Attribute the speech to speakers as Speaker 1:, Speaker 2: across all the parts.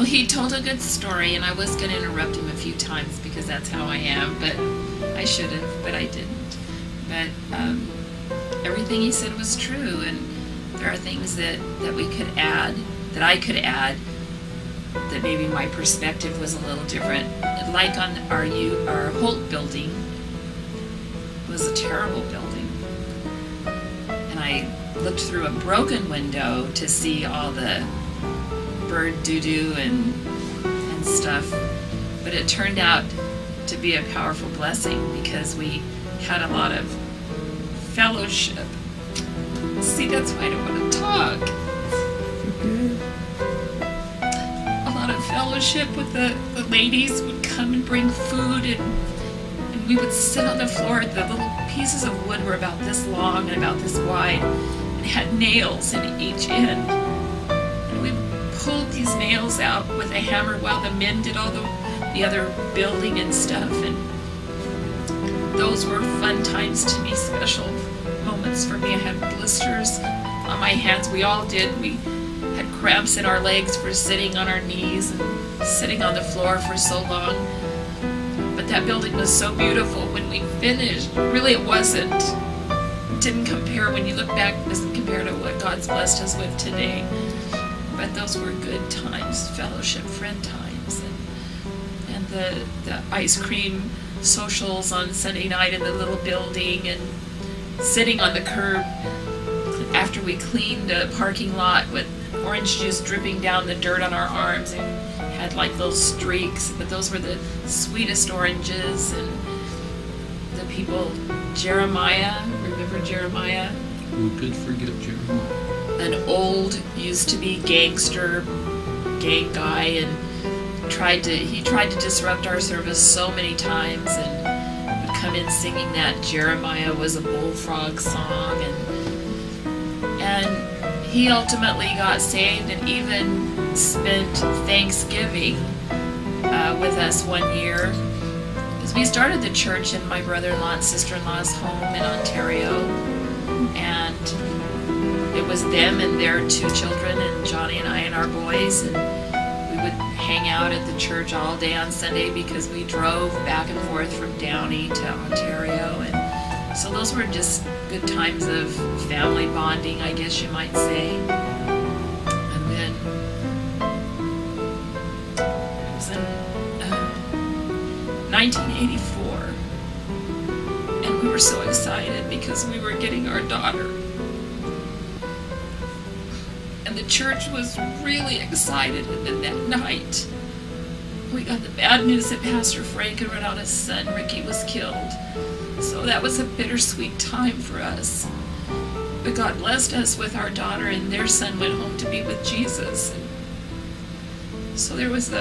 Speaker 1: he told a good story, and I was going to interrupt him a few times because that's how I am, but I should have, but I didn't. But everything he said was true, and there are things that we could add, that I could add, that maybe my perspective was a little different. Like on our Holt building, it was a terrible building. And I looked through a broken window to see all the bird doo-doo and stuff. But it turned out to be a powerful blessing because we had a lot of fellowship. See, that's why I don't want to talk. A lot of fellowship with the ladies would come and bring food, and we would sit on the floor. The little pieces of wood were about this long and about this wide and had nails in each end. And we pulled these nails out with a hammer while the men did all the other building and stuff. And those were fun times to me, special moments for me. I had blisters on my hands. We all did. We had cramps in our legs for sitting on our knees and sitting on the floor for so long. But that building was so beautiful when we finished. Really, it wasn't. It didn't compare, when you look back, it doesn't compare to what God's blessed us with today. But those were good times, fellowship, friend times. And the ice cream socials on Sunday night in the little building, and sitting on the curb after we cleaned a parking lot with orange juice dripping down the dirt on our arms, and had like little streaks, but those were the sweetest oranges. And the people, Jeremiah, remember Jeremiah?
Speaker 2: Who could forget Jeremiah?
Speaker 1: An old, used to be gangster, gang guy, and he tried to disrupt our service so many times, and would come in singing that Jeremiah was a bullfrog song, and he ultimately got saved and even spent Thanksgiving with us one year, because we started the church in my brother-in-law and sister-in-law's home in Ontario, and it was them and their 2 children, and Johnny and I and our boys, and we would hang out at the church all day on Sunday because we drove back and forth from Downey to Ontario. And so those were just good times of family bonding, I guess you might say. And then it was in 1984, and we were so excited because we were getting our daughter. And the church was really excited, and then that night we got the bad news that Pastor Frank and Renata's son Ricky was killed. So that was a bittersweet time for us. But God blessed us with our daughter, and their son went home to be with Jesus. And so there was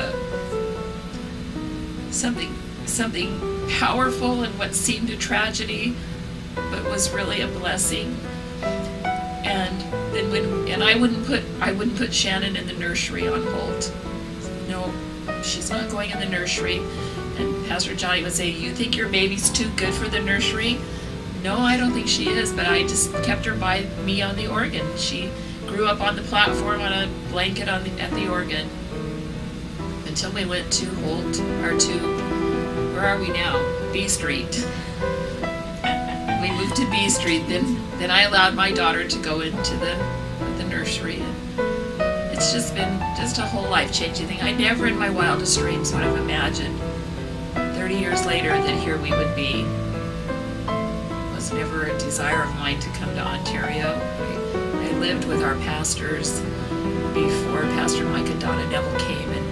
Speaker 1: something powerful in what seemed a tragedy, but was really a blessing. And then I wouldn't put Shannon in the nursery on Holt. No, she's not going in the nursery. And Pastor Johnny would say, "You think your baby's too good for the nursery?" No, I don't think she is, but I just kept her by me on the organ. She grew up on the platform on a blanket at the organ until we went to Holt, or to, where are we now? B Street. We moved to B Street, then I allowed my daughter to go into the nursery. And it's just been just a whole life-changing thing. I never in my wildest dreams would have imagined 30 years later that here we would be. It was never a desire of mine to come to Ontario. I lived with our pastors before Pastor Mike and Donna Neville came, and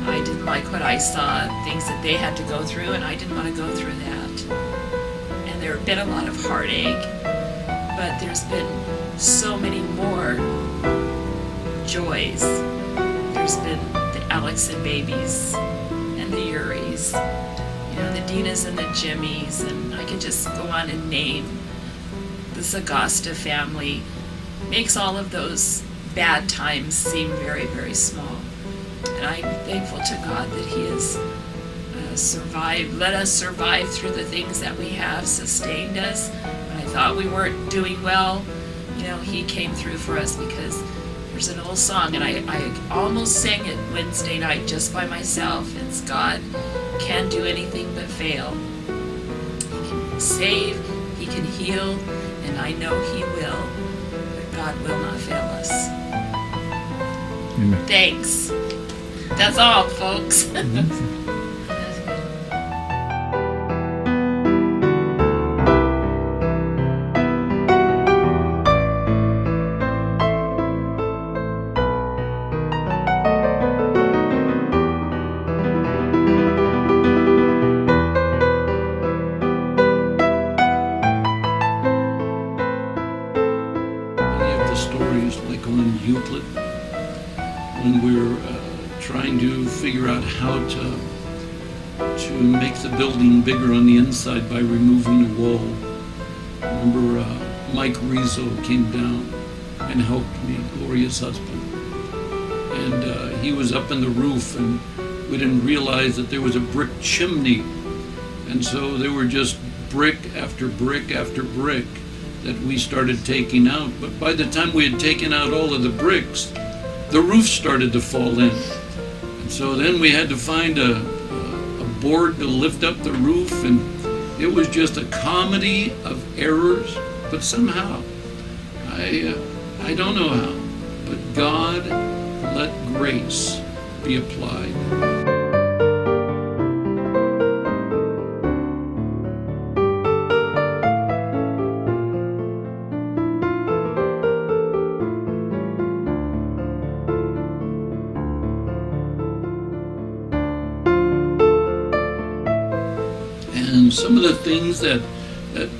Speaker 1: I didn't like what I saw, things that they had to go through, and I didn't want to go through that. And there have been a lot of heartache, but there's been so many more joys. There's been the Alex and babies, and the Uris, the Dinas and the Jimmys, and I could just go on and name. The Sagasta family makes all of those bad times seem very, very small. And I'm thankful to God that He has let us survive through the things that we have, sustained us. When I thought we weren't doing well, He came through for us, because There's an old song, and I almost sang it Wednesday night just by myself. It's God can't do anything but fail. He can save, He can heal, and I know He will. But God will not fail us.
Speaker 3: Amen.
Speaker 1: Thanks. That's all, folks.
Speaker 2: Many of the stories, like on Euclid, when we're trying to figure out how to make the building bigger on the inside by removing a wall. Remember, Mike Rizzo came down and helped me, Gloria's husband. And he was up in the roof, and we didn't realize that there was a brick chimney. And so there were just brick after brick after brick that we started taking out. But by the time we had taken out all of the bricks, the roof started to fall in. And so then we had to find a board to lift up the roof, and it was just a comedy of errors. But somehow, I don't know how, but God let grace be applied. And some of the things that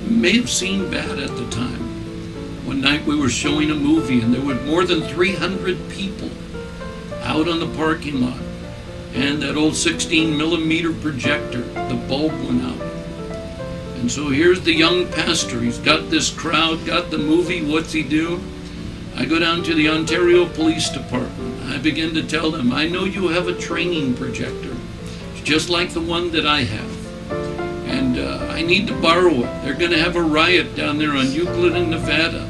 Speaker 2: may have seemed bad at the time. One night we were showing a movie, and there were more than 300 people out on the parking lot. And that old 16mm projector, the bulb went out. And so here's the young pastor. He's got this crowd, got the movie. What's he do? I go down to the Ontario Police Department. I begin to tell them, I know you have a training projector. It's just like the one that I have. And I need to borrow it. They're going to have a riot down there on Euclid in Nevada.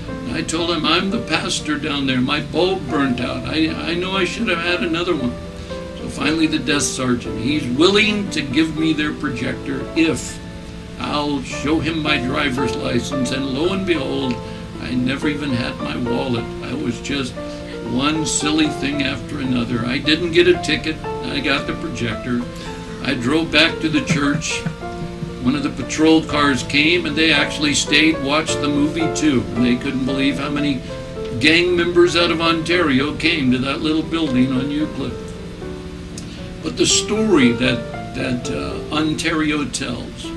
Speaker 2: And I told him, I'm the pastor down there. My bulb burnt out. I know I should have had another one. So finally the desk sergeant, he's willing to give me their projector if I'll show him my driver's license. And lo and behold, I never even had my wallet. I was just one silly thing after another. I didn't get a ticket. I got the projector. I drove back to the church. One of the patrol cars came, and they actually stayed, watched the movie too. And they couldn't believe how many gang members out of Ontario came to that little building on Euclid. But the story that Ontario tells,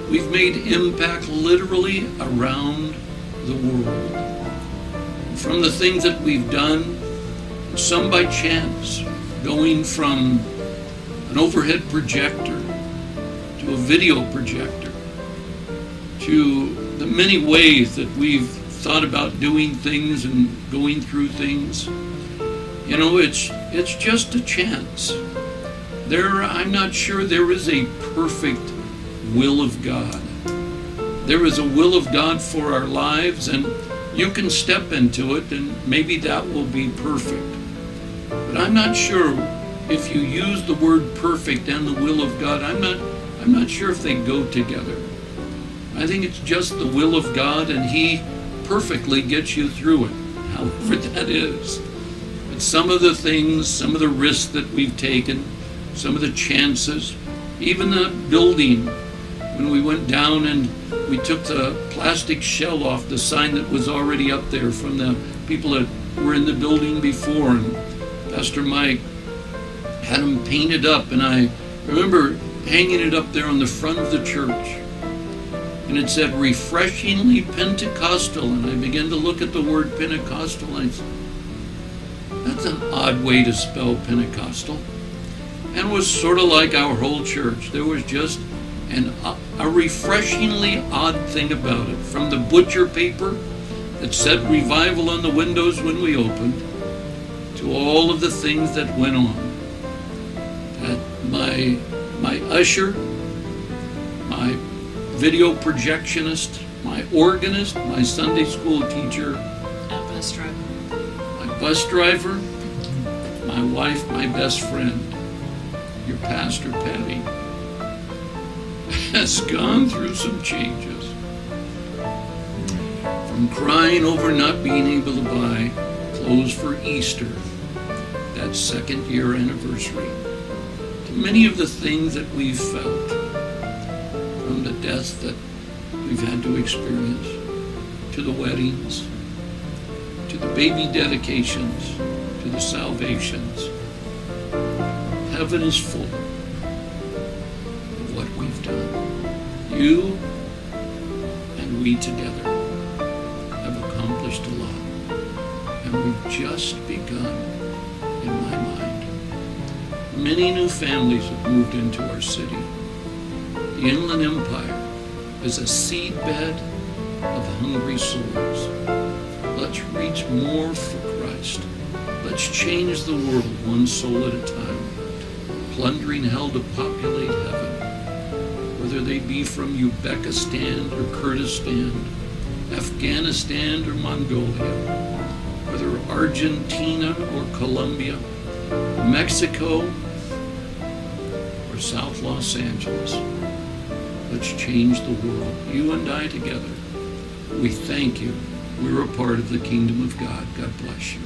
Speaker 2: we've made impact literally around the world. From the things that we've done, some by chance, going from an overhead projector to a video projector, to the many ways that we've thought about doing things and going through things. You know, it's just a chance. I'm not sure there is a perfect will of God. There is a will of God for our lives, and you can step into it, and maybe that will be perfect. But I'm not sure if you use the word perfect and the will of God. I'm not sure if they go together. I think it's just the will of God, and He perfectly gets you through it, however that is. But some of the things, some of the risks that we've taken, some of the chances, even the building, when we went down and we took the plastic shell off the sign that was already up there from the people that were in the building before, and Pastor Mike had them painted up, and I remember hanging it up there on the front of the church, and it said refreshingly Pentecostal, and I began to look at the word Pentecostal, and I said, that's an odd way to spell Pentecostal. And it was sort of like our whole church. There was just a refreshingly odd thing about it. From the butcher paper that said revival on the windows when we opened, to all of the things that went on. That my usher, my video projectionist, my organist, my Sunday school teacher,
Speaker 1: I'm gonna struggle.
Speaker 2: my bus driver, my wife, my best friend, your pastor, Patty, has gone through some changes. From crying over not being able to buy clothes for Easter, that second year anniversary, to many of the things that we've felt, from the death that we've had to experience, to the weddings, to the baby dedications, to the salvations. Heaven is full of what we've done. You and we together have accomplished a lot, and we've just begun, in my mind. Many new families have moved into our city. The Inland Empire is a seedbed of hungry souls. Let's reach more for Christ. Let's change the world one soul at a time, plundering hell to populate heaven, whether they be from Uzbekistan or Kurdistan, Afghanistan or Mongolia, whether Argentina or Colombia, Mexico or South Los Angeles. Let's change the world, you and I together. We thank you. We're a part of the kingdom of God. God bless you.